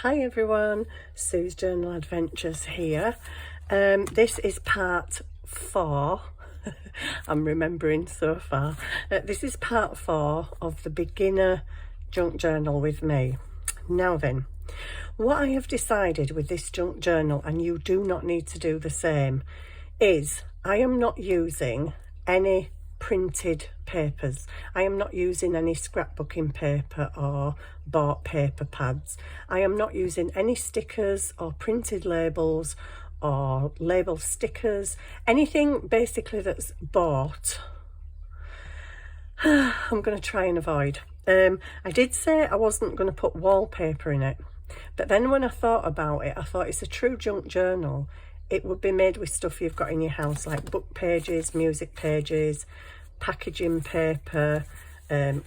Hi everyone, Sue's Journal Adventures here. This is part 4. I'm remembering so far. This is part 4 of the beginner junk journal with me. Now then, what I have decided with this junk journal, and you do not need to do the same, is I am not using any printed papers. I am not using any scrapbooking paper or bought paper pads. I am not using any stickers or printed labels or label stickers, anything basically that's bought. I'm going to try and avoid. I did say I wasn't going to put wallpaper in it, but then when I thought about it, I thought it's a true junk journal. It would be made with stuff you've got in your house, like book pages, music pages, packaging paper,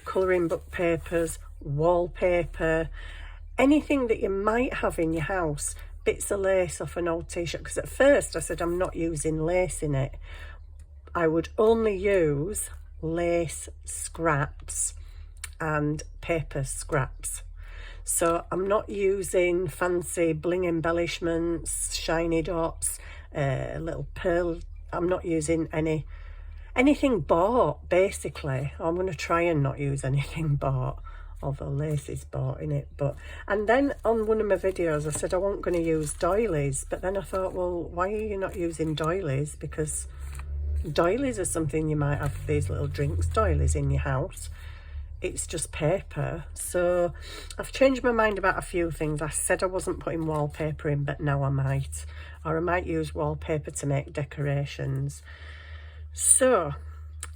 colouring book papers, wallpaper, anything that you might have in your house, bits of lace off an old t-shirt. Because at first I said I'm not using lace in it. I would only use lace scraps and paper scraps. So I'm not using fancy bling embellishments, shiny dots, little pearl. I'm not using anything bought, basically. I'm going to try and not use anything bought, although lace is bought in it. And then on one of my videos I said I wasn't going to use doilies, but then I thought, well, why are you not using doilies? Because doilies are something you might have, these little drinks doilies in your house. It's just paper. So I've changed my mind about a few things. I said I wasn't putting wallpaper in, but now I might. Or I might use wallpaper to make decorations. So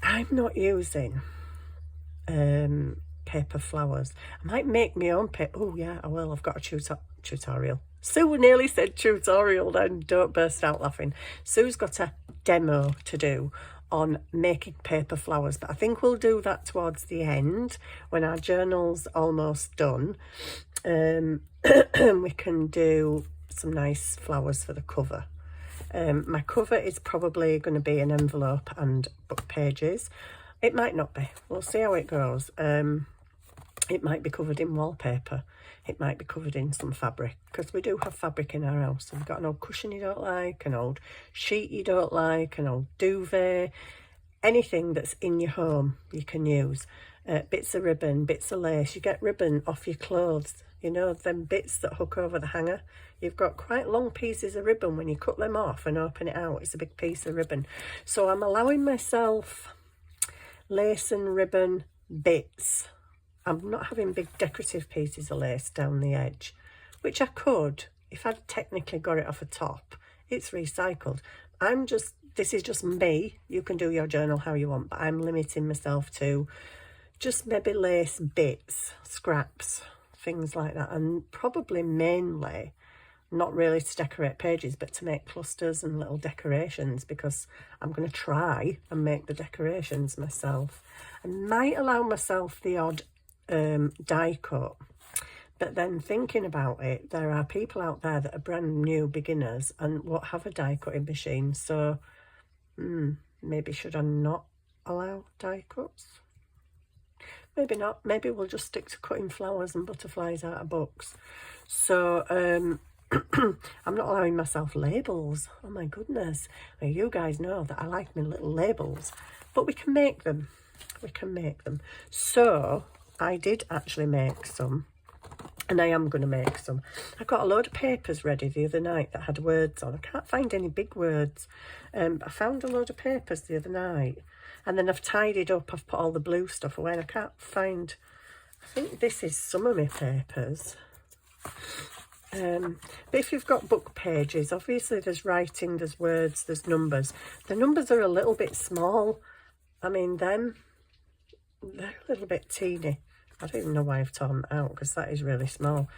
I'm not using paper flowers. I might make my own paper. Oh yeah, I will. I've got a tutorial. Sue nearly said tutorial then. Don't burst out laughing. Sue's got a demo to do on making paper flowers, but I think we'll do that towards the end when our journal's almost done. We can do some nice flowers for the cover. My cover is probably going to be an envelope and book pages. It might not be. We'll see how it goes. It might be covered in wallpaper. It might be covered in some fabric, because we do have fabric in our house. So we've got an old cushion you don't like, an old sheet you don't like, an old duvet, anything that's in your home you can use. Bits of ribbon, bits of lace. You get ribbon off your clothes, you know, them bits that hook over the hanger. You've got quite long pieces of ribbon. When you cut them off and open it out, it's a big piece of ribbon. So I'm allowing myself lace and ribbon bits. I'm not having big decorative pieces of lace down the edge, which I could if I'd technically got it off a top. It's recycled. This is just me. You can do your journal how you want, but I'm limiting myself to just maybe lace bits, scraps, things like that, and probably mainly not really to decorate pages, but to make clusters and little decorations, because I'm going to try and make the decorations myself. I might allow myself the odd die cut, but then thinking about it, there are people out there that are brand new beginners and won't have a die cutting machine. So maybe should I not allow die cuts? Maybe not. Maybe we'll just stick to cutting flowers and butterflies out of books. So I'm not allowing myself labels. Oh my goodness. Well, you guys know that I like my little labels, but we can make them. We can make them. So I did actually make some, and I am going to make some. I got a load of papers ready the other night that had words on. I can't find any big words. I found a load of papers the other night, and then I've tidied up. I've put all the blue stuff away, and I can't find, I think this is some of my papers. But if you've got book pages, obviously there's writing, there's words, there's numbers. The numbers are a little bit small. I mean, they're a little bit teeny. I don't even know why I've torn it out, because that is really small.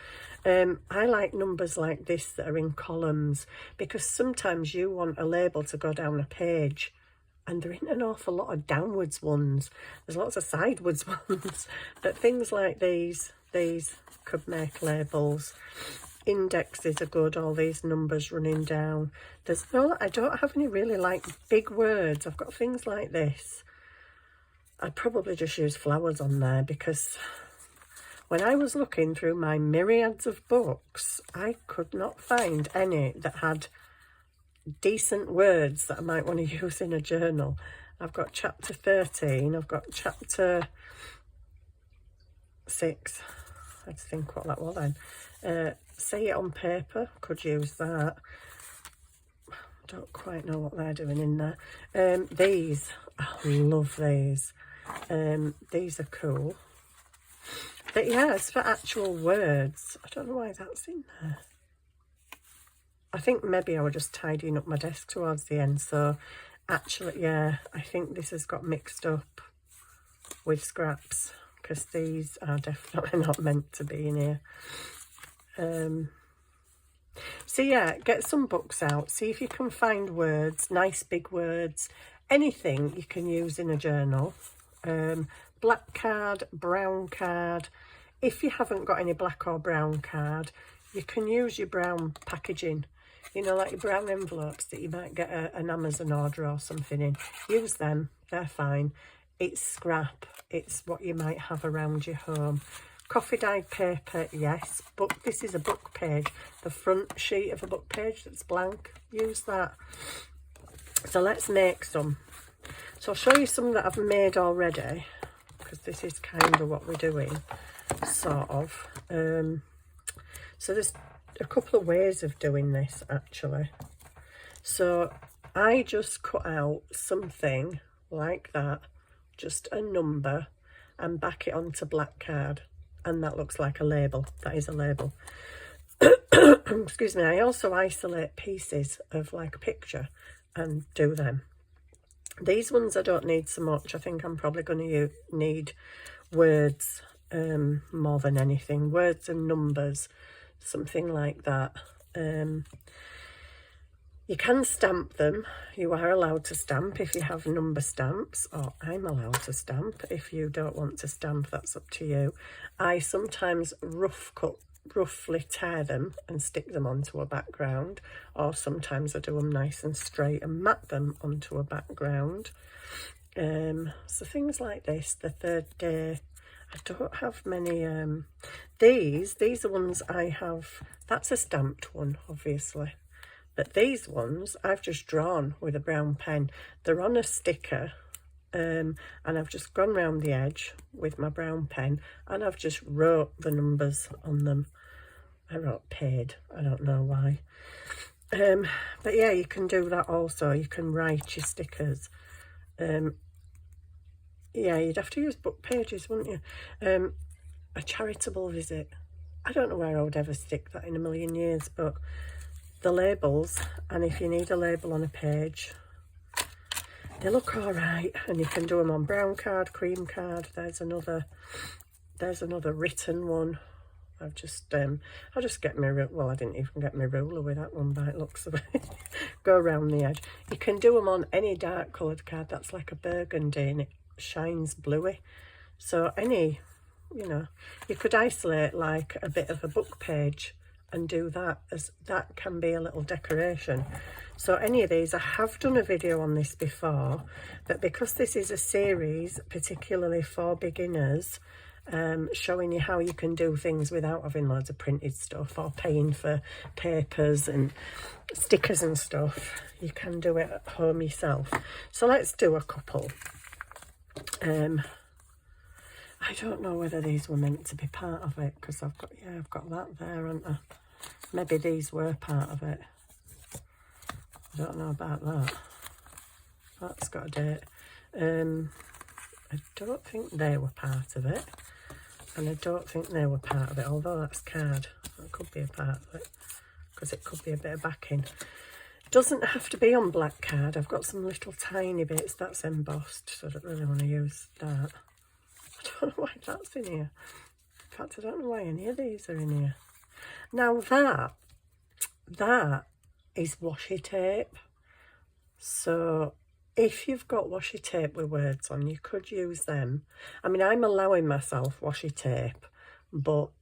I like numbers like this that are in columns, because sometimes you want a label to go down a page, and there ain't an awful lot of downwards ones. There's lots of sideways ones, but things like these could make labels. Indexes are good, all these numbers running down. I don't have any really like big words. I've got things like this. I'd probably just use flowers on there, because When I was looking through my myriads of books, I could not find any that had decent words that I might want to use in a journal. I've got chapter 13, I've got chapter 6, I had to think what that was then. Say it on paper, could use that. Don't quite know what they're doing in there. These, I love these. These are cool. But yeah, it's for actual words. I don't know why that's in there. I think maybe I was just tidying up my desk towards the end, so actually, yeah, I think this has got mixed up with scraps, because these are definitely not meant to be in here. So yeah, get some books out, see if you can find words, nice big words, anything you can use in a journal. Black card, brown card. If you haven't got any black or brown card, you can use your brown packaging. You know, like your brown envelopes that you might get an Amazon order or something in. Use them, they're fine. It's scrap, it's what you might have around your home. Coffee dyed paper, yes, but this is a book page. The front sheet of a book page that's blank, use that. So let's make some. So I'll show you some that I've made already, because this is kind of what we're doing, sort of. So there's a couple of ways of doing this, actually. So I just cut out something like that, just a number, and back it onto black card. And that looks like a label. That is a label. Excuse me. I also isolate pieces of like a picture and do them. These ones I don't need so much. I think I'm probably going to need words more than anything. Words and numbers, something like that. You can stamp them. You are allowed to stamp if you have number stamps, or I'm allowed to stamp. If you don't want to stamp, that's up to you. I sometimes roughly tear them and stick them onto a background, or sometimes I do them nice and straight and mat them onto a background. So things like this, the third day. I don't have many. These are ones I have. That's a stamped one, obviously. But these ones I've just drawn with a brown pen. They're on a sticker, and I've just gone round the edge with my brown pen, and I've just wrote the numbers on them. I wrote paid, I don't know why. But yeah, you can do that also. You can write your stickers. Yeah, you'd have to use book pages, wouldn't you? A charitable visit. I don't know where I would ever stick that in a million years, but the labels, and if you need a label on a page, they look all right, and you can do them on brown card, cream card. There's another written one. I'll just get my, well, I didn't even get my ruler with that one by the looks of it. Go around the edge. You can do them on any dark coloured card. That's like a burgundy and it shines bluey. So any, you know, you could isolate like a bit of a book page and do that, as that can be a little decoration. So any of these, I have done a video on this before, but because this is a series particularly for beginners, showing you how you can do things without having loads of printed stuff or paying for papers and stickers and stuff, you can do it at home yourself. So let's do a couple. I don't know whether these were meant to be part of it, because I've got that there, haven't I? Maybe these were part of it. I don't know about that. That's got a date. I don't think they were part of it, and I don't think they were part of it, although that's card. That could be a part of it, because it could be a bit of backing. Doesn't have to be on black card. I've got some little tiny bits that's embossed, so I don't really want to use that. I don't know why that's in here. In fact, I don't know why any of these are in here. Now that is washi tape. So if you've got washi tape with words on, you could use them. I mean, I'm allowing myself washi tape, but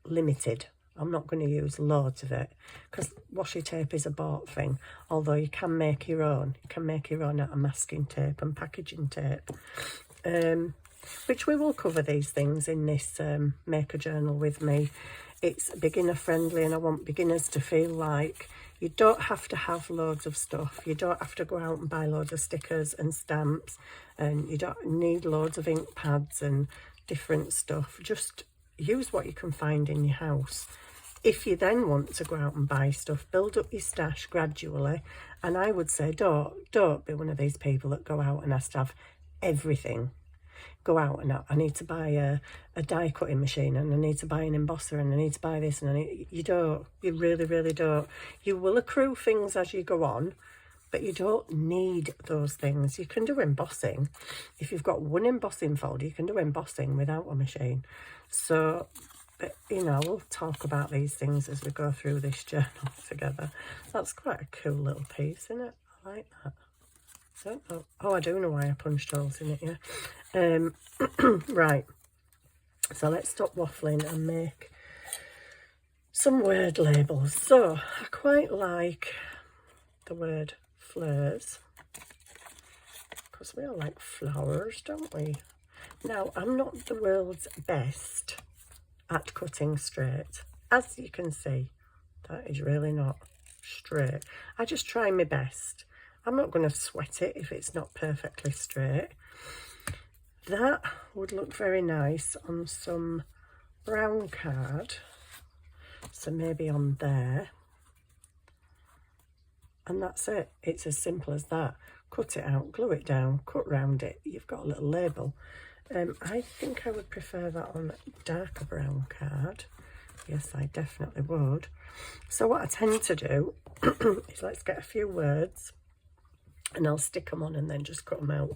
limited. I'm not going to use loads of it, because washi tape is a bought thing, although you can make your own. You can make your own out of masking tape and packaging tape. which we will cover these things in this Make a Journal with me. It's beginner friendly, and I want beginners to feel like you don't have to have loads of stuff. You don't have to go out and buy loads of stickers and stamps, and you don't need loads of ink pads and different stuff. Just use what you can find in your house. If you then want to go out and buy stuff, build up your stash gradually. And I would say don't be one of these people that go out and has to have everything. Go out and I need to buy a die cutting machine, and I need to buy an embosser, and I need to buy this, and you don't. You really, really don't. You will accrue things as you go on, but you don't need those things. You can do embossing. If you've got one embossing folder, you can do embossing without a machine. So, you know, we'll talk about these things as we go through this journal together. That's quite a cool little piece, isn't it? I like that. Oh, I do know why I punched holes in it, yeah. Right, so let's stop waffling and make some word labels. So I quite like the word fleurs, because we all like flowers, don't we? Now, I'm not the world's best at cutting straight. As you can see, that is really not straight. I just try my best. I'm not going to sweat it if it's not perfectly straight. That would look very nice on some brown card. So maybe on there. And that's it. It's as simple as that. Cut it out, glue it down, cut round it. You've got a little label. I think I would prefer that on darker brown card. Yes, I definitely would. So what I tend to do is let's get a few words, and I'll stick them on and then just cut them out.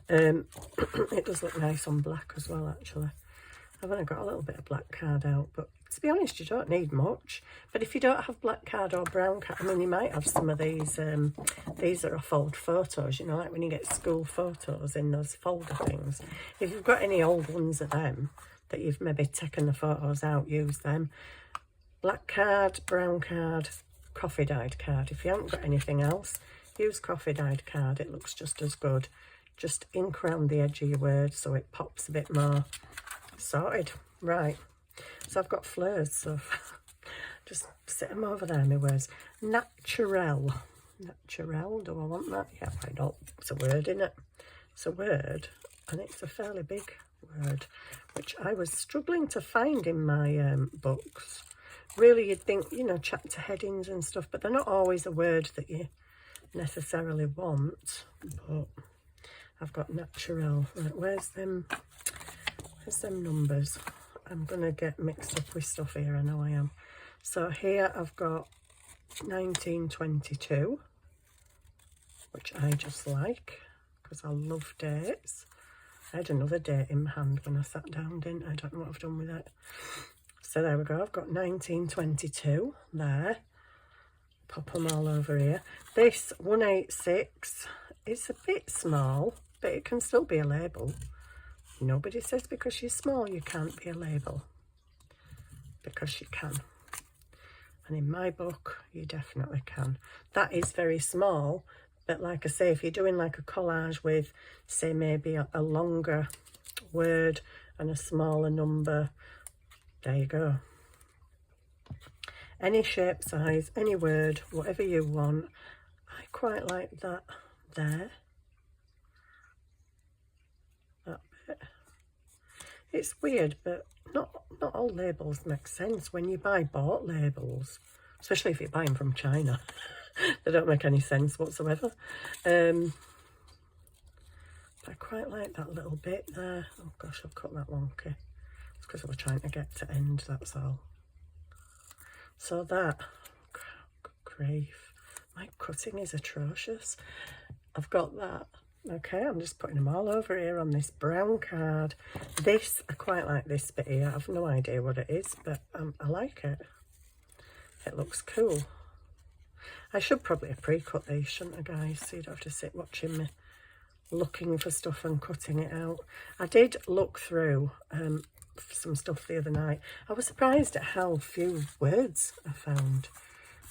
It does look nice on black as well, actually. I've only got a little bit of black card out, but to be honest, you don't need much. But if you don't have black card or brown card, I mean, you might have some of these are off old photos, you know, like when you get school photos in those folder things. If you've got any old ones of them that you've maybe taken the photos out, use them. Black card, brown card, coffee dyed card. If you haven't got anything else, use coffee dyed card. It looks just as good. Just ink around the edge of your word so it pops a bit more. Sorted. Right. So I've got fleurs, so just sit them over there, my words. Naturel. Naturel, do I want that? Yeah, why not? It's a word, isn't it? It's a word, and it's a fairly big word, which I was struggling to find in my books. Really, you'd think, you know, chapter headings and stuff, but they're not always a word that you necessarily want. But I've got naturel. Right, where's them numbers? I'm gonna get mixed up with stuff here, I know I am. So here I've got 1922, which I just like because I love dates. I had another date in my hand when I sat down, didn't I? I don't know what I've done with it. So there we go, I've got 1922 there. Pop them all over here. This 186 is a bit small, but it can still be a label. Nobody says because you're small you can't be a label, because you can. And in my book, you definitely can. That is very small, but like I say, if you're doing like a collage with, say, maybe a longer word and a smaller number, there you go. Any shape, size, any word, whatever you want. I quite like that there. That bit. It's weird, but not all labels make sense when you buy bought labels, especially if you're buying from China. They don't make any sense whatsoever. I quite like that little bit there. Oh gosh, I've cut that wonky. It's because I was trying to get to end, that's all. So that, grief, my cutting is atrocious. I've got that. Okay, I'm just putting them all over here on this brown card. This, I quite like this bit here. I've no idea what it is, but I like it. It looks cool. I should probably have pre-cut these, shouldn't I, guys? So you don't have to sit watching me looking for stuff and cutting it out. I did look through some stuff the other night. I was surprised at how few words I found.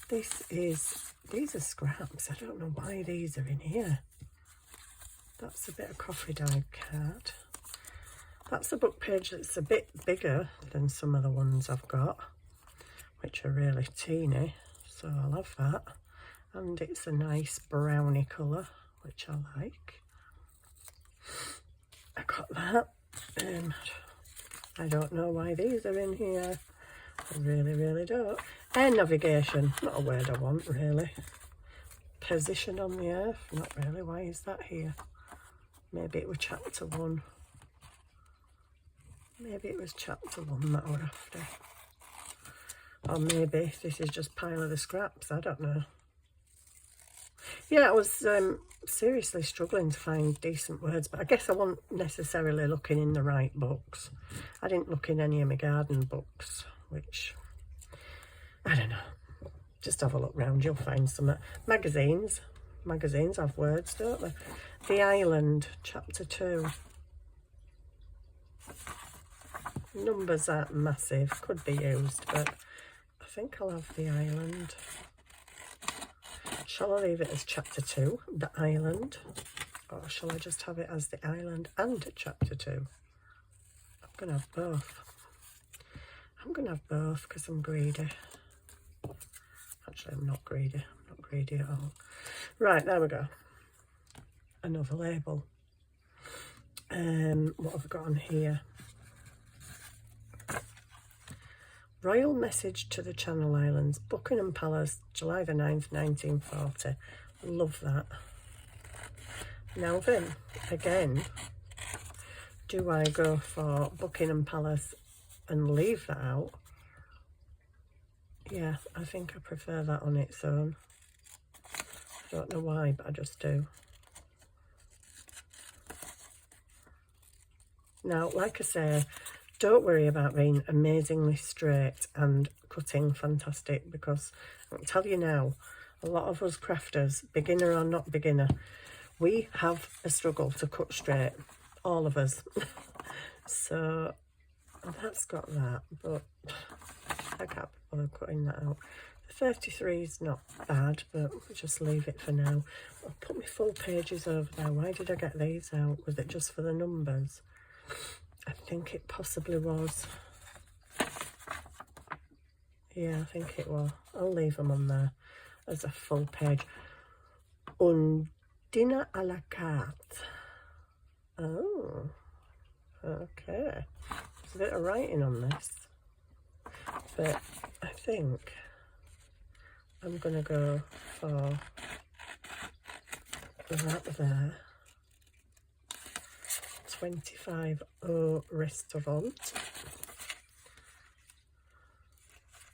These are scraps. I don't know why these are in here. That's a bit of coffee dyed card. That's a book page that's a bit bigger than some of the ones I've got, which are really teeny, so I'll have that. And it's a nice browny colour, which I like. I got that. I don't know why these are in here. I really don't. Air navigation, not a word I want really. Position on the earth, not really. Why is that here? Maybe it was chapter 1. Maybe it was chapter 1 that we're after. Or maybe this is just pile of the scraps, I don't know. Yeah, I was seriously struggling to find decent words, but I guess I wasn't necessarily looking in the right books. I didn't look in any of my garden books, which, I don't know. Just have a look round, you'll find some. Magazines have words, don't they? The Island, chapter 2. Numbers aren't massive, could be used, but I think I'll have The Island. Shall I leave it as chapter 2, The Island? Or shall I just have it as The Island and chapter 2? I'm going to have both. I'm going to have both because I'm greedy. Actually, I'm not greedy. I'm not greedy at all. Right, there we go. Another label. What have I got on here? Royal Message to the Channel Islands, Buckingham Palace, July the 9th, 1940. Love that. Now then, again, do I go for Buckingham Palace and leave that out? Yeah, I think I prefer that on its own. I don't know why, but I just do. Now, like I say, don't worry about being amazingly straight and cutting fantastic, because I can tell you now, a lot of us crafters, beginner or not beginner, we have a struggle to cut straight, all of us. So that's got that, but I can't bother cutting that out. The 33 is not bad, but we'll just leave it for now. I'll put my full pages over there. Why did I get these out? Was it just for the numbers? I think it possibly was. Yeah, I think it was. I'll leave them on there as a full page. Un dinner à la carte. Oh, okay. There's a bit of writing on this, but I think I'm going to go for that there. 25 au restaurant,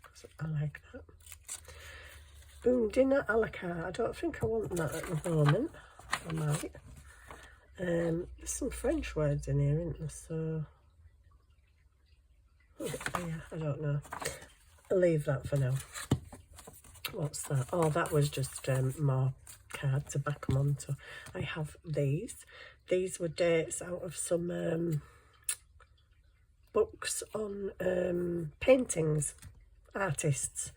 because I like that. Un dinner à la carte. I don't think I want that at the moment. I might. There's some French words in here, isn't there? So, yeah, I don't know. I'll leave that for now. What's that? Oh, that was just more card to back them onto. I have these. These were dates out of some books on paintings, artists,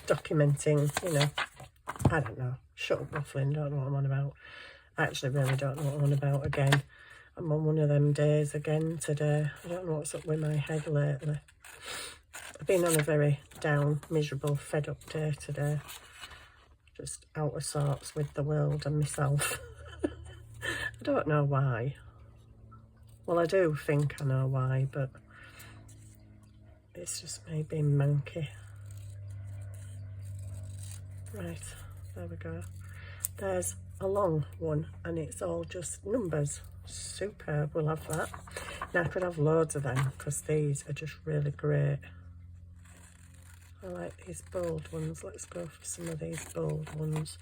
documenting, you know, I don't know, shut up waffling, don't know what I'm on about. I actually really don't know what I'm on about again. I'm on one of them days again today. I don't know what's up with my head lately. I've been on a very down, miserable, fed up day today. Just out of sorts with the world and myself. I don't know why. Well, I do think I know why, but it's just me being manky. Right, there we go. There's a long one, and it's all just numbers. Superb, we'll have that. Now, I could have loads of them, because these are just really great. I like these bold ones. Let's go for some of these bold ones.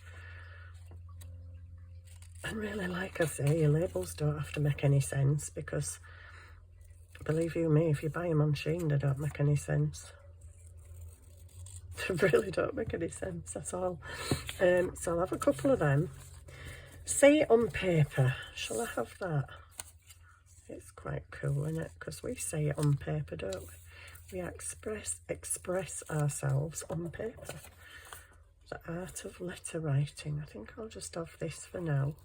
And really, like I say, your labels don't have to make any sense, because believe you me, if you buy them on Shein, they don't make any sense. They really don't make any sense at all. So I'll have a couple of them. Say it on paper. Shall I have that? It's quite cool, isn't it? Because we say it on paper, don't we? We express ourselves on paper. The art of letter writing. I think I'll just have this for now.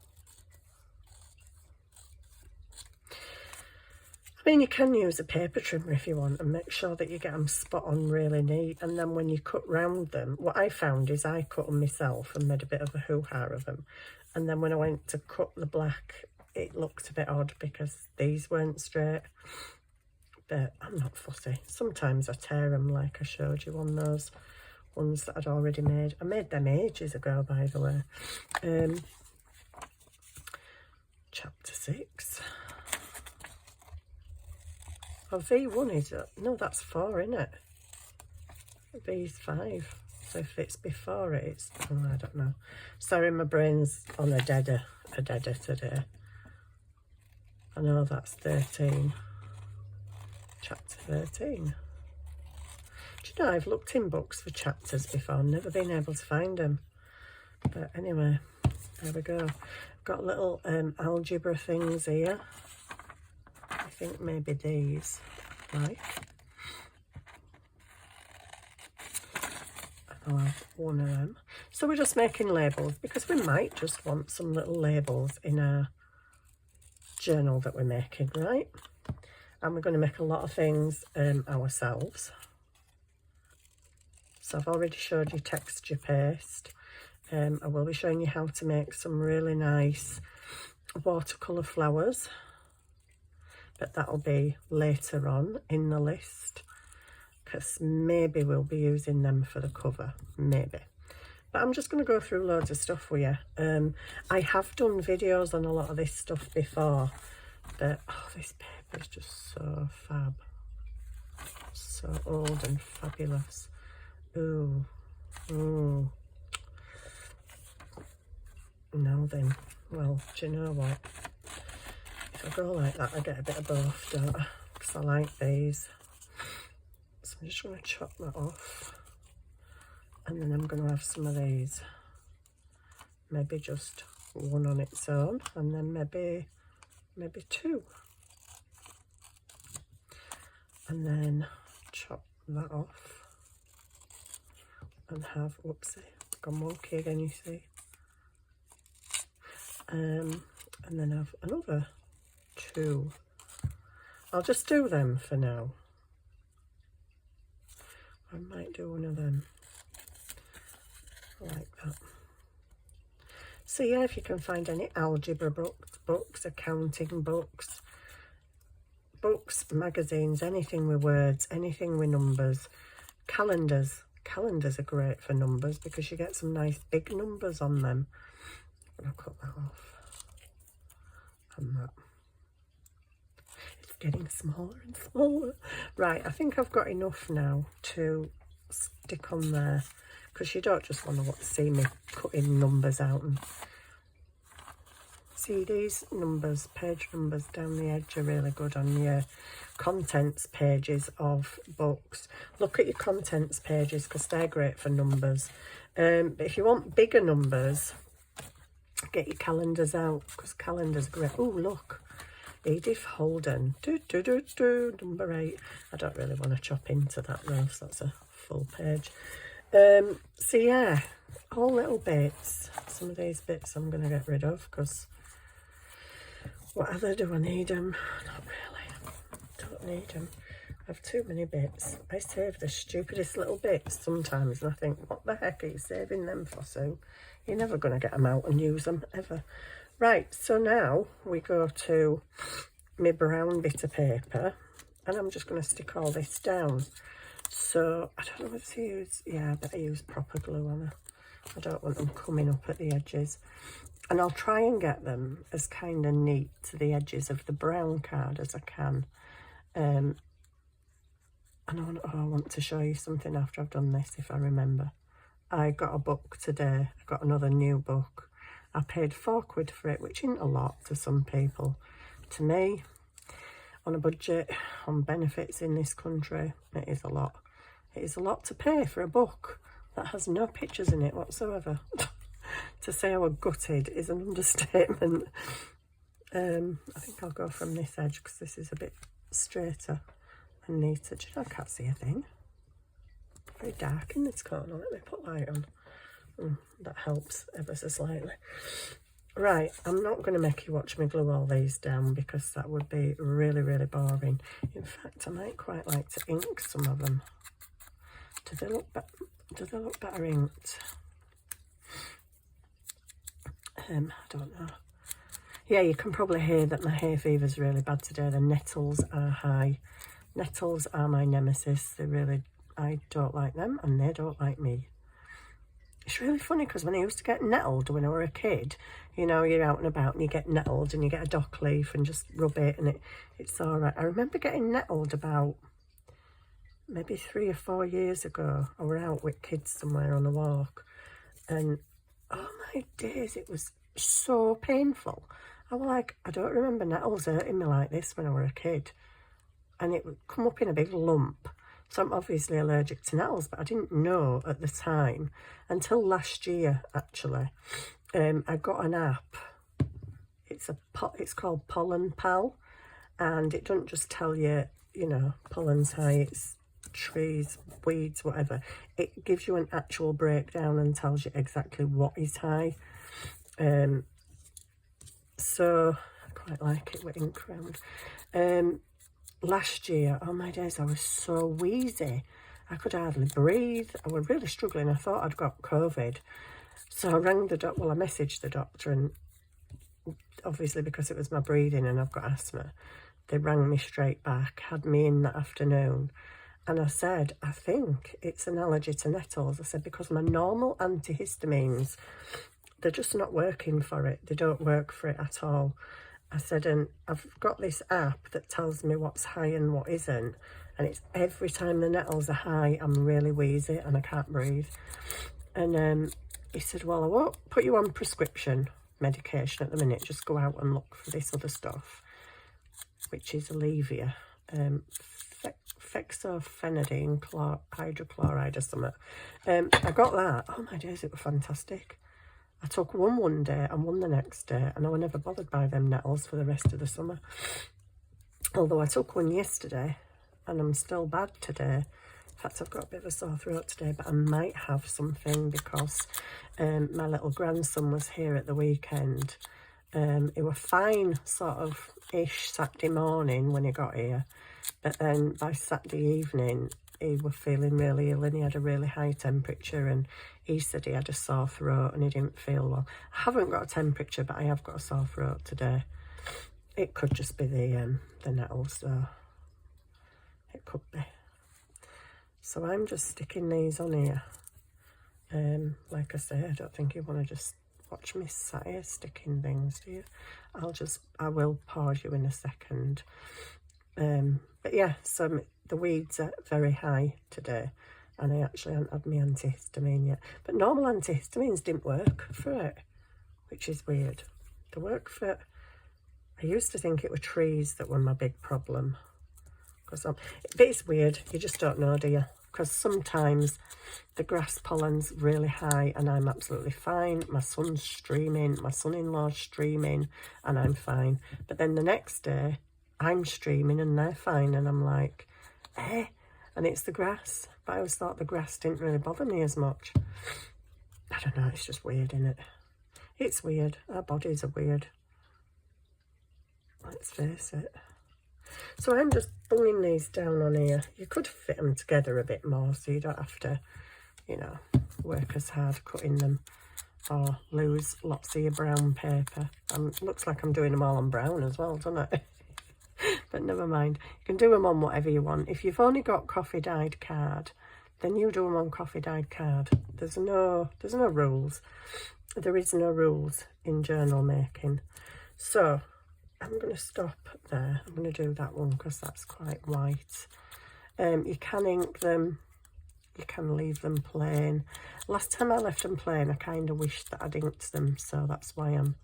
I mean, you can use a paper trimmer if you want, and make sure that you get them spot on really neat. And then when you cut round them, what I found is I cut them myself and made a bit of a hoo-ha of them. And then when I went to cut the black, it looked a bit odd because these weren't straight. But I'm not fussy. Sometimes I tear them like I showed you on those ones that I'd already made. I made them ages ago, by the way. Chapter 6. Oh, V1 is, no, that's 4, isn't it? V's 5. So if it's before it, it's, oh, I don't know. Sorry, my brain's on a deader today. I know that's 13. Chapter 13. Do you know, I've looked in books for chapters before, never been able to find them. But anyway, there we go. Got little algebra things here. I think maybe these, right? I'll have one of them. So we're just making labels because we might just want some little labels in our journal that we're making, right? And we're going to make a lot of things ourselves. So I've already showed you texture paste. I will be showing you how to make some really nice watercolour flowers. But that'll be later on in the list, because maybe we'll be using them for the cover, maybe. But I'm just going to go through loads of stuff with you. I have done videos on a lot of this stuff before, but oh, this paper is just so fab, so old and fabulous. Ooh, ooh. Now then, well, do you know what? If I go like that, I get a bit of both, don't I? Because I like these. So I'm just going to chop that off. And then I'm going to have some of these. Maybe just one on its own. And then maybe two. And then chop that off. And have, whoopsie, gone wonky again, you see. And then have another 2. I'll just do them for now. I might do one of them like that. So yeah, if you can find any algebra books, accounting books, magazines, anything with words, anything with numbers, calendars. Calendars are great for numbers because you get some nice big numbers on them. I'll cut that off. And that. Getting smaller and smaller. Right, I think I've got enough now to stick on there, because you don't just want to see me cutting numbers out. And see, these numbers, page numbers down the edge are really good on your contents pages of books. Look at your contents pages because they're great for numbers. But if you want bigger numbers, get your calendars out because calendars are great. Oh, look. Edith Holden, number 8. I don't really want to chop into that though, so that's a full page. So yeah, all little bits. Some of these bits I'm going to get rid of because what other do I need them? Not really. Don't need them. I have too many bits. I save the stupidest little bits sometimes and I think, what the heck are you saving them for, Sue? You're never going to get them out and use them, ever. Right, so now we go to my brown bit of paper and I'm just going to stick all this down. So I don't know what to use. Yeah, I better use proper glue on it. I don't want them coming up at the edges. And I'll try and get them as kind of neat to the edges of the brown card as I can. And I want to show you something after I've done this, if I remember. I got a book today. I got another new book. I paid £4 for it, which isn't a lot to some people. To me, on a budget, on benefits in this country, it is a lot. It is a lot to pay for a book that has no pictures in it whatsoever. To say I was gutted is an understatement. I think I'll go from this edge because this is a bit straighter and neater. Do you know, I can't see a thing. Very dark in this corner. Let me put light on. That helps ever so slightly. Right, I'm not going to make you watch me glue all these down because that would be really, really boring. In fact, I might quite like to ink some of them. Do they look better inked? I don't know. Yeah, you can probably hear that my hay fever's really bad today. The nettles are high. Nettles are my nemesis. I don't like them and they don't like me. It's really funny because when I used to get nettled when I were a kid, you know, you're out and about and you get nettled and you get a dock leaf and just rub it and it's all right. I remember getting nettled about maybe 3 or 4 years ago. I were out with kids somewhere on a walk and oh my days, it was so painful. I was like, I don't remember nettles hurting me like this when I were a kid. And it would come up in a big lump. So I'm obviously allergic to nettles, but I didn't know at the time until last year, actually. I got an app. It's called Pollen Pal, and it doesn't just tell you, you know, pollen's high, it's trees, weeds, whatever. It gives you an actual breakdown and tells you exactly what is high. So I quite like it with ink round. Last year, oh my days, I was so wheezy. I could hardly breathe. I was really struggling. I thought I'd got COVID. So I rang the doctor. Well, I messaged the doctor, and obviously because it was my breathing and I've got asthma, they rang me straight back, had me in that afternoon. And I said, I think it's an allergy to nettles. I said, because my normal antihistamines, they're just not working for it. They don't work for it at all. I said, and I've got this app that tells me what's high and what isn't. And it's every time the nettles are high, I'm really wheezy and I can't breathe. And he said, well, I won't put you on prescription medication at the minute. Just go out and look for this other stuff, which is Alevia. Fexofenadine hydrochloride or something. I got that. Oh my days, it was fantastic. I took one day and one the next day, and I was never bothered by them nettles for the rest of the summer. Although I took one yesterday, and I'm still bad today. In fact, I've got a bit of a sore throat today, but I might have something because my little grandson was here at the weekend. He was fine, sort of ish Saturday morning when he got here, but then by Saturday evening, he was feeling really ill and he had a really high temperature, and he said he had a sore throat and he didn't feel well. I haven't got a temperature, but I have got a sore throat today. It could just be the nettles, though. It could be. So I'm just sticking these on here. Like I say, I don't think you want to just watch me sat here sticking things, do you? I will pause you in a second. But yeah, so the weeds are very high today, and I actually haven't had my antihistamine yet. But normal antihistamines didn't work for it, which is weird. They work for... I used to think it were trees that were my big problem. But it's weird. You just don't know, do you? Because sometimes the grass pollen's really high and I'm absolutely fine. My son's streaming, my son-in-law's streaming, and I'm fine. But then the next day, I'm streaming and they're fine, and I'm like, eh? And it's the grass. But I always thought the grass didn't really bother me as much. I don't know, it's just weird, isn't it? It's weird. Our bodies are weird. Let's face it. So I'm just bunging these down on here. You could fit them together a bit more so you don't have to, you know, work as hard cutting them or lose lots of your brown paper. Looks like I'm doing them all on brown as well, doesn't it? But never mind. You can do them on whatever you want. If you've only got coffee dyed card, then you do them on coffee dyed card. There's no rules. There is no rules in journal making. So I'm going to stop there. I'm going to do that one because that's quite white. You can ink them. You can leave them plain. Last time I left them plain, I kind of wished that I'd inked them. So that's why I'm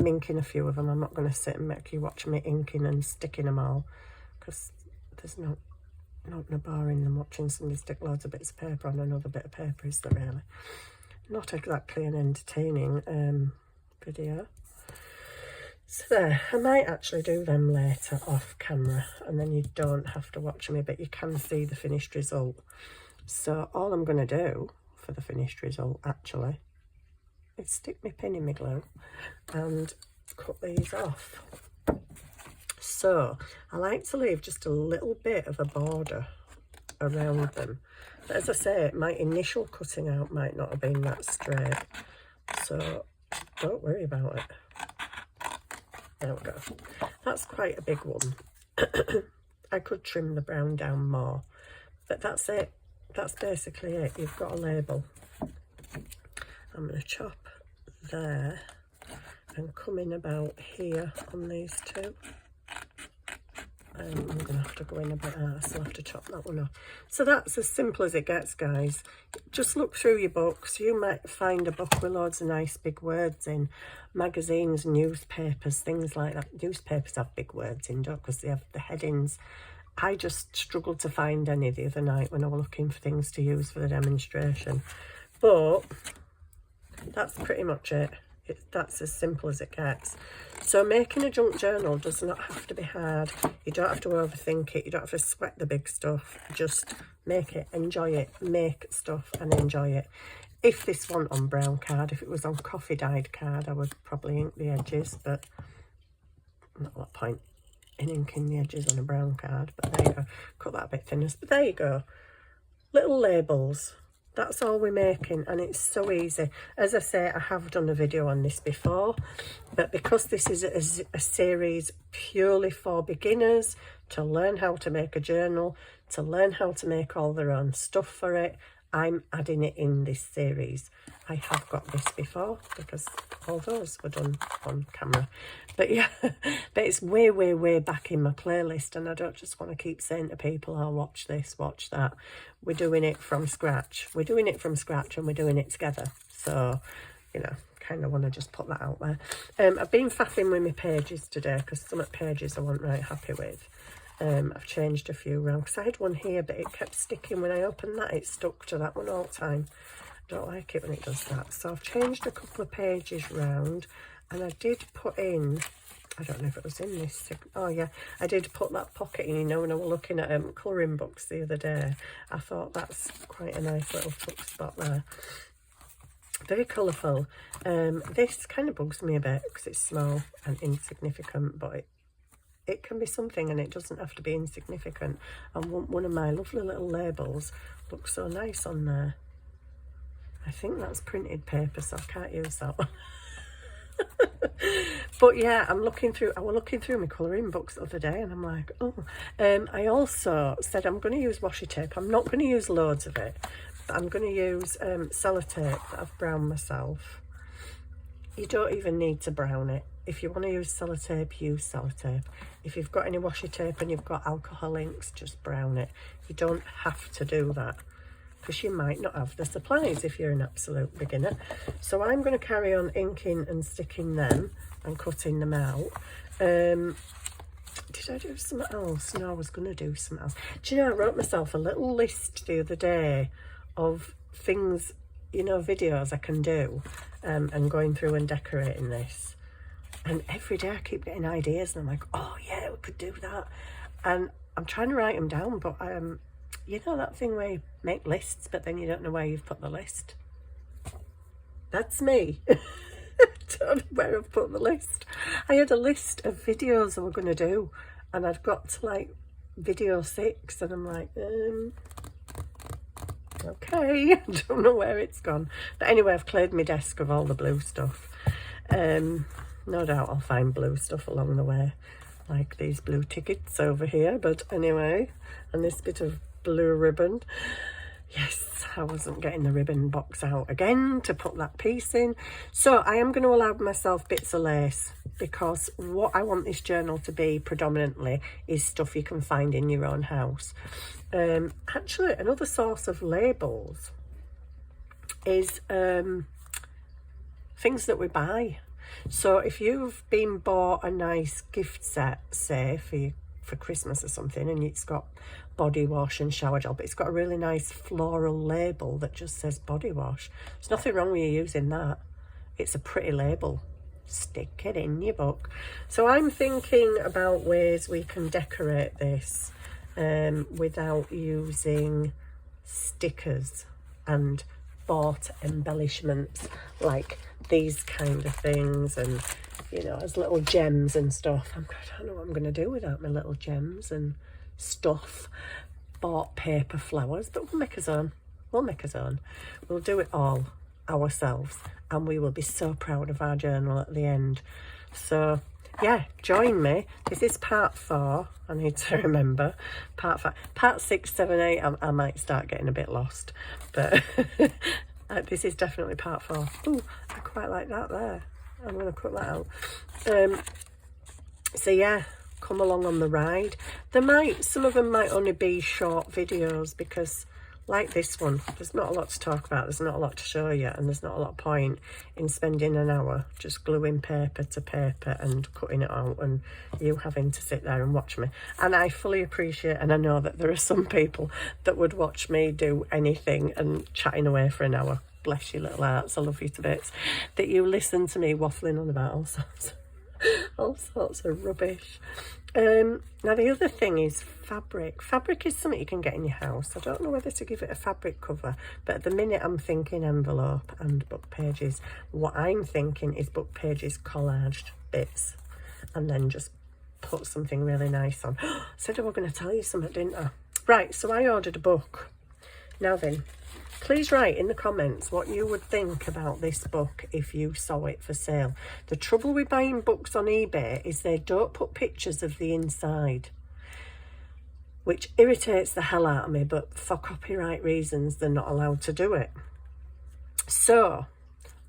inking a few of them. I'm not going to sit and make you watch me inking and sticking them all, because there's not boring than watching somebody stick loads of bits of paper on another bit of paper, is there really? Not exactly an entertaining video. So there, I might actually do them later off camera, and then you don't have to watch me, but you can see the finished result. So all I'm going to do for the finished result, actually, is stick my pin in my glue and cut these off. So I like to leave just a little bit of a border around them. But as I say, my initial cutting out might not have been that straight, so don't worry about it. There we go. That's quite a big one. I could trim the brown down more, but that's it. That's basically it. You've got a label. I'm going to chop there and come in about here on these two. I'm going to have to go in a bit higher, so I'll have to chop that one off. So that's as simple as it gets, guys. Just look through your books. You might find a book with loads of nice big words in. Magazines, newspapers, things like that. Newspapers have big words in, don't, because they have the headings. I just struggled to find any the other night when I was looking for things to use for the demonstration. But that's pretty much it. That's as simple as it gets. So making a junk journal does not have to be hard. You don't have to overthink it. You don't have to sweat the big stuff. Just make it, enjoy it, make stuff and enjoy it. If this wasn't on brown card, if it was on coffee dyed card, I would probably ink the edges, but not a lot of point in inking the edges on a brown card. But there you go. Cut that a bit thinner. But there you go. Little labels. That's all we're making, and it's so easy. As I say, I have done a video on this before, but because this is a series purely for beginners to learn how to make a journal, to learn how to make all their own stuff for it, I'm adding it in this series. I have got this before because all those were done on camera. But yeah, but it's way, way, way back in my playlist, and I don't just want to keep saying to people, oh, watch this, watch that. We're doing it from scratch. We're doing it from scratch and we're doing it together. So, you know, kind of want to just put that out there. I've been faffing with my pages today because some pages I wasn't right happy with. I've changed a few around because I had one here, but it kept sticking when I opened that. It stuck to that one all the time. I don't like it when it does that. So I've changed a couple of pages round, and I did put in, I don't know if it was in this, oh yeah, I did put that pocket in, you know, when I was looking at colouring books the other day. I thought that's quite a nice little tuck spot there. Very colourful. This kind of bugs me a bit because it's small and insignificant, but it can be something, and it doesn't have to be insignificant. And one of my lovely little labels looks so nice on there. I think that's printed paper, so I can't use that one. But yeah, I was looking through my colouring books the other day, and I'm like, oh. I also said I'm going to use washi tape. I'm not going to use loads of it, but I'm going to use sellotape that I've browned myself. You don't even need to brown it. If you want to use sellotape, use sellotape. If you've got any washi tape and you've got alcohol inks, just brown it. You don't have to do that because you might not have the supplies if you're an absolute beginner. So I'm going to carry on inking and sticking them and cutting them out. Did I do something else? No, I was going to do something else. Do you know, I wrote myself a little list the other day of things, you know, videos I can do, and going through and decorating this. And every day I keep getting ideas, and I'm like, oh yeah, we could do that. And I'm trying to write them down, but you know that thing where you make lists, but then you don't know where you've put the list? That's me. I don't know where I've put the list. I had a list of videos I were going to do, and I'd got to like video 6, and I'm like, okay, I don't know where it's gone. But anyway, I've cleared my desk of all the blue stuff. No doubt I'll find blue stuff along the way, like these blue tickets over here. But anyway, and this bit of blue ribbon. Yes, I wasn't getting the ribbon box out again to put that piece in. So I am going to allow myself bits of lace, because what I want this journal to be predominantly is stuff you can find in your own house. Actually, another source of labels is things that we buy. So if you've been bought a nice gift set, say for Christmas or something, and it's got body wash and shower gel, but it's got a really nice floral label that just says body wash. There's nothing wrong with you using that. It's a pretty label. Stick it in your book. So I'm thinking about ways we can decorate this without using stickers and bought embellishments like these kind of things, and you know, as little gems and stuff. I don't know what I'm going to do without my little gems and stuff. Bought paper flowers, but we'll make us own. We'll make us own. We'll do it all ourselves, and we will be so proud of our journal at the end. So yeah, join me. This is part 4. I need to remember part 5. Part 6, 7, 8 I might start getting a bit lost, but this is definitely part 4. Ooh, I quite like that there. I'm going to cut that out. So yeah, come along on the ride. Some of them might only be short videos, because like this one, there's not a lot to talk about, there's not a lot to show you, and there's not a lot of point in spending an hour just gluing paper to paper and cutting it out, and you having to sit there and watch me. And I fully appreciate, and I know that there are some people that would watch me do anything and chatting away for an hour. Bless your little hearts, I love you to bits, that you listen to me waffling on about all sorts of rubbish. Now the other thing is fabric. Fabric is something you can get in your house. I don't know whether to give it a fabric cover, but at the minute I'm thinking envelope and book pages. What I'm thinking is book pages collaged bits, and then just put something really nice on. Said I was going to tell you something, didn't I? Right, so I ordered a book. Now then, please write in the comments what you would think about this book if you saw it for sale. The trouble with buying books on eBay is they don't put pictures of the inside, which irritates the hell out of me, but for copyright reasons they're not allowed to do it. So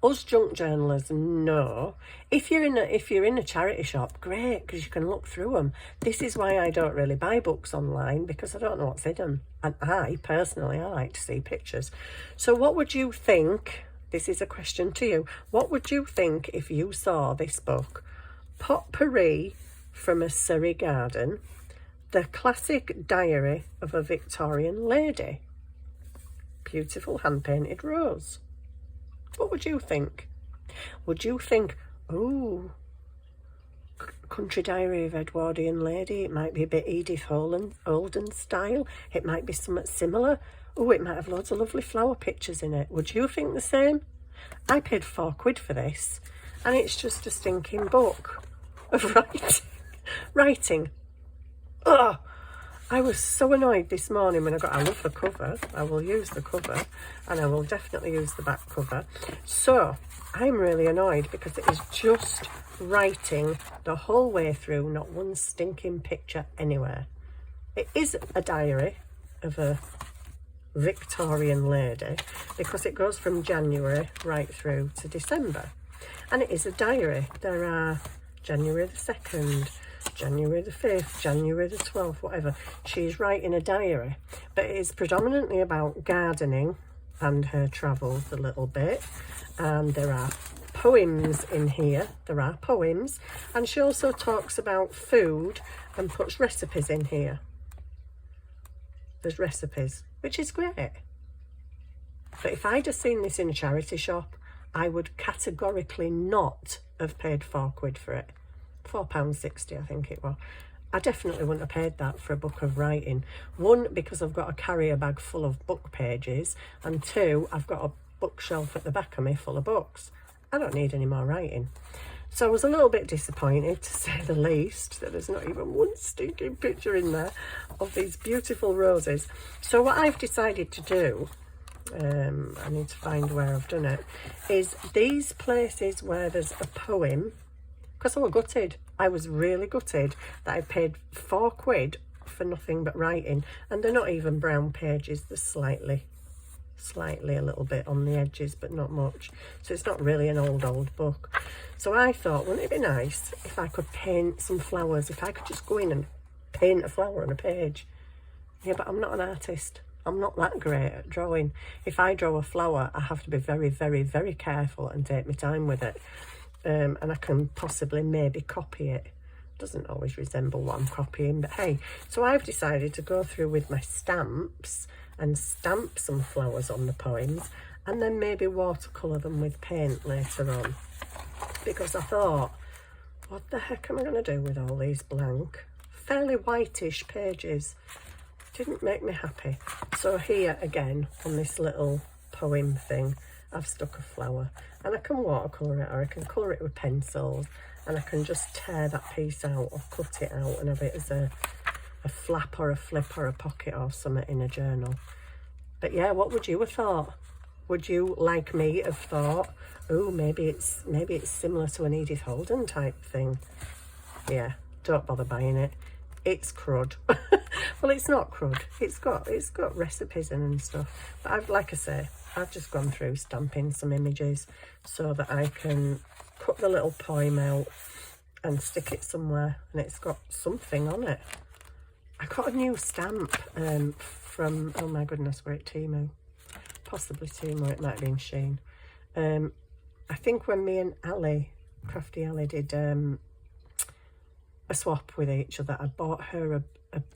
us junk journalers know, if you're in a charity shop, great, because you can look through them. This is why I don't really buy books online, because I don't know what's in them. And I like to see pictures. So what would you think? This is a question to you. What would you think if you saw this book? Potpourri from a Surrey Garden, the classic diary of a Victorian lady. Beautiful hand-painted rose. What would you think? Would you think, oh, Country Diary of Edwardian Lady, it might be a bit Edith Holden style, it might be something similar, oh, it might have loads of lovely flower pictures in it. Would you think the same? I paid £4 for this, and it's just a stinking book of writing. Ugh! I was so annoyed this morning when I love the cover. I will use the cover, and I will definitely use the back cover. So I'm really annoyed because it is just writing the whole way through, not one stinking picture anywhere. It is a diary of a Victorian lady because it goes from January right through to December. And it is a diary. There are January the 2nd, January the 5th, January the 12th, whatever. She's writing a diary, but it is predominantly about gardening and her travels a little bit. And there are poems in here. There are poems. And she also talks about food and puts recipes in here. There's recipes, which is great. But if I'd have seen this in a charity shop, I would categorically not have paid £4 for it. £4.60 I think it was. I definitely wouldn't have paid that for a book of writing. One, because I've got a carrier bag full of book pages, and two, I've got a bookshelf at the back of me full of books. I don't need any more writing. So I was a little bit disappointed, to say the least, that there's not even one stinking picture in there of these beautiful roses. So what I've decided to do, I need to find where I've done it, is these places where there's a poem, because I was gutted. I was really gutted that I paid £4 for nothing but writing, and they're not even brown pages. They're slightly a little bit on the edges, but not much. So it's not really an old book. So I thought, wouldn't it be nice if I could paint some flowers? If I could just go in and paint a flower on a page. Yeah, but I'm not an artist. I'm not that great at drawing. If I draw a flower, I have to be very, very, very careful and take my time with it. And I can possibly maybe copy it. Doesn't always resemble what I'm copying, but hey. So I've decided to go through with my stamps and stamp some flowers on the poems, and then maybe watercolour them with paint later on. Because I thought, what the heck am I going to do with all these blank, fairly whitish pages? Didn't make me happy. So here again, on this little poem thing, I've stuck a flower, and I can watercolour it, or I can colour it with pencils, and I can just tear that piece out or cut it out and have it as a flap or a flip or a pocket or something in a journal. But yeah, what would you have thought? Would you, like me, have thought, oh, maybe it's similar to an Edith Holden type thing? Yeah, don't bother buying it. It's crud. Well, it's not crud. It's got recipes in and stuff. But like I say, I've just gone through stamping some images so that I can cut the little poem out and stick it somewhere, and it's got something on it. I got a new stamp from, oh my goodness, were it Temu? Possibly Temu, it might have been Shein. I think when me and Ali, Crafty Ali, did a swap with each other, I bought her a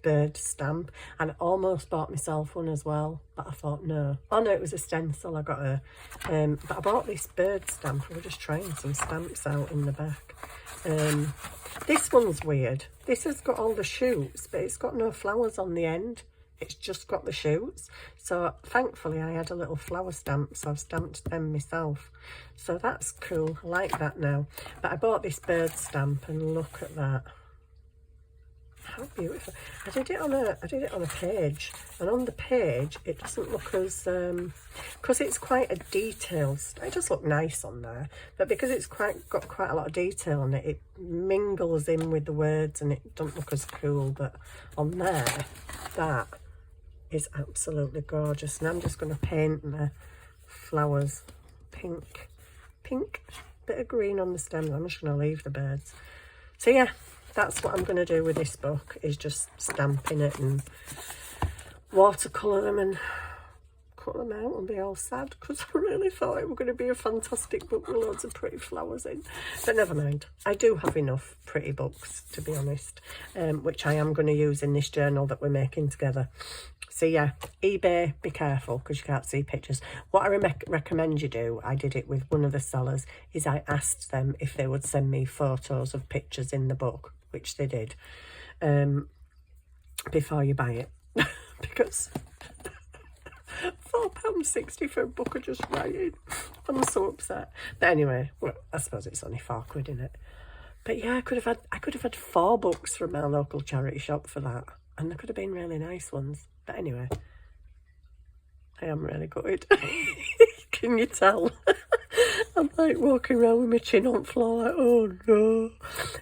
bird stamp, and I almost bought myself one as well, but I thought no. Oh no, it was a stencil I got her. But I bought this bird stamp. We're just trying some stamps out in the back. This one's weird. This has got all the shoots, but it's got no flowers on the end. It's just got the shoots. So thankfully I had a little flower stamp, so I've stamped them myself. So that's cool. I like that now. But I bought this bird stamp, and look at that. How beautiful. I did it on a page, and on the page it doesn't look as because it's quite a detailed, it does look nice on there, but because it's got quite a lot of detail on it, it mingles in with the words and it doesn't look as cool. But on there, that is absolutely gorgeous. And I'm just going to paint my flowers pink, bit of green on the stems. I'm just going to leave the birds. So yeah, that's what I'm going to do with this book, is just stamping it and watercolour them and cut them out and be all sad, because I really thought it was going to be a fantastic book with loads of pretty flowers in. But never mind, I do have enough pretty books, to be honest, which I am going to use in this journal that we're making together. So yeah, eBay, be careful because you can't see pictures. What I recommend you do, I did it with one of the sellers, is I asked them if they would send me photos of pictures in the book, which they did, before you buy it. Because £4.60 for a book of just writing. I'm so upset. But anyway, well, I suppose it's only £4, isn't it? But yeah, I could have had 4 books from our local charity shop for that, and they could have been really nice ones. But anyway, I am really gutted. Can you tell? I'm like walking around with my chin on the floor like, oh no.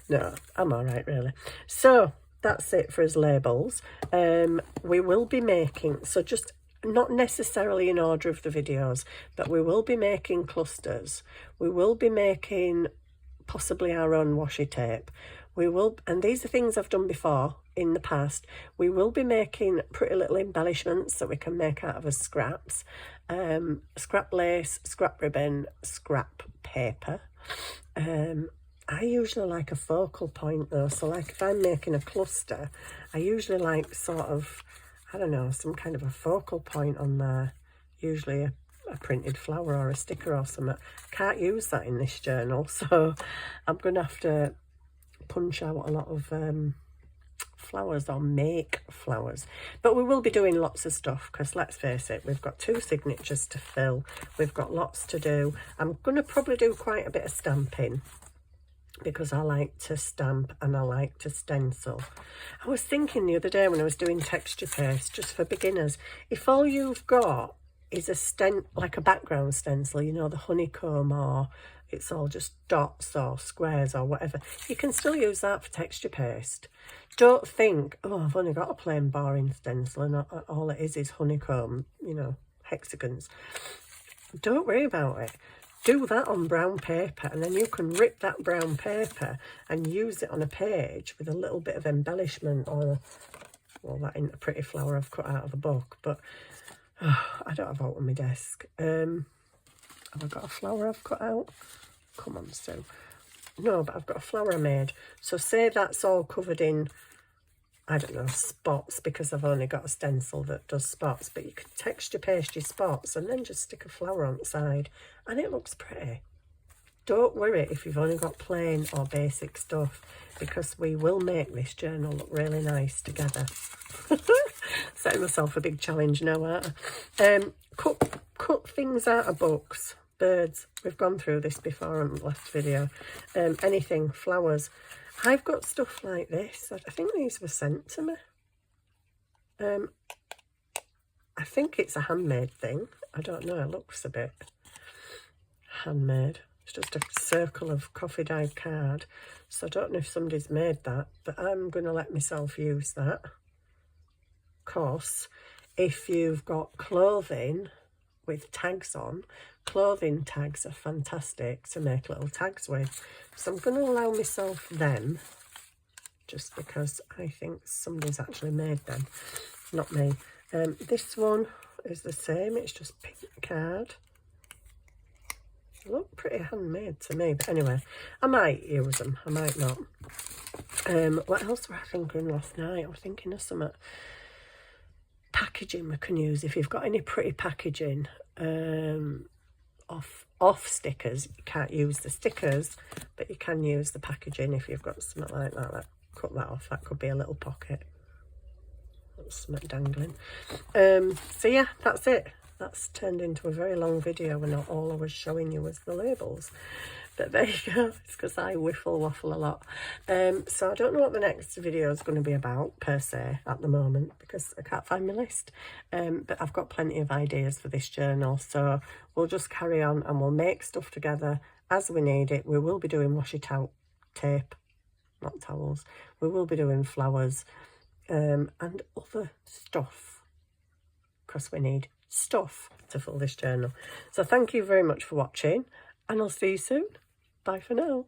No, I'm all right, really. So that's it for his labels. We will be making, so just not necessarily in order of the videos, but we will be making clusters. We will be making possibly our own washi tape. We will, and these are things I've done before in the past. We will be making pretty little embellishments that we can make out of as scraps. Scrap lace, scrap ribbon, scrap paper. I usually like a focal point though, so like if I'm making a cluster, I usually like sort of, I don't know, some kind of a focal point on there, usually a printed flower or a sticker or something. I can't use that in this journal, so I'm going to have to punch out a lot of flowers or make flowers. But we will be doing lots of stuff because let's face it, we've got 2 signatures to fill, we've got lots to do. I'm going to probably do quite a bit of stamping because I like to stamp and I like to stencil. I was thinking the other day when I was doing texture paste, just for beginners, if all you've got is like a background stencil, you know, the honeycomb, or it's all just dots or squares or whatever, you can still use that for texture paste. Don't think, oh, I've only got a plain boring stencil and all it is honeycomb, you know, hexagons. Don't worry about it. Do that on brown paper, and then you can rip that brown paper and use it on a page with a little bit of embellishment, or, well, that ain't a pretty flower I've cut out of a book, but I don't have out on my desk. Have I got a flower I've cut out? Come on, Sue. No, but I've got a flower I made. So say that's all covered in, I don't know, spots, because I've only got a stencil that does spots, but you can texture paste your spots and then just stick a flower on the side and it looks pretty. Don't worry if you've only got plain or basic stuff, because we will make this journal look really nice together. Setting myself a big challenge now, aren't I? Cut cut things out of books, birds, we've gone through this before in the last video, anything, flowers. I've got stuff like this. I think these were sent to me. I think it's a handmade thing. I don't know, it looks a bit handmade. It's just a circle of coffee dyed card. So I don't know if somebody's made that, but I'm going to let myself use that. Of course, if you've got clothing with tags on, clothing tags are fantastic to make little tags with. So I'm going to allow myself them, just because I think somebody's actually made them, not me. This one is the same, it's just pink card. They look pretty handmade to me, but anyway, I might use them, I might not. What else were I thinking last night? I was thinking of some packaging we can use. If you've got any pretty packaging, off stickers, you can't use the stickers, but you can use the packaging if you've got something like that. Cut that off, that could be a little pocket. That's something dangling. So yeah, that's it. That's turned into a very long video and not all I was showing you was the labels. But there you go, it's because I waffle a lot. So I don't know what the next video is going to be about, per se, at the moment, because I can't find my list. But I've got plenty of ideas for this journal, so we'll just carry on and we'll make stuff together as we need it. We will be doing washi tape, not towels. We will be doing flowers and other stuff, because we need stuff to fill this journal. So thank you very much for watching, and I'll see you soon. Bye for now.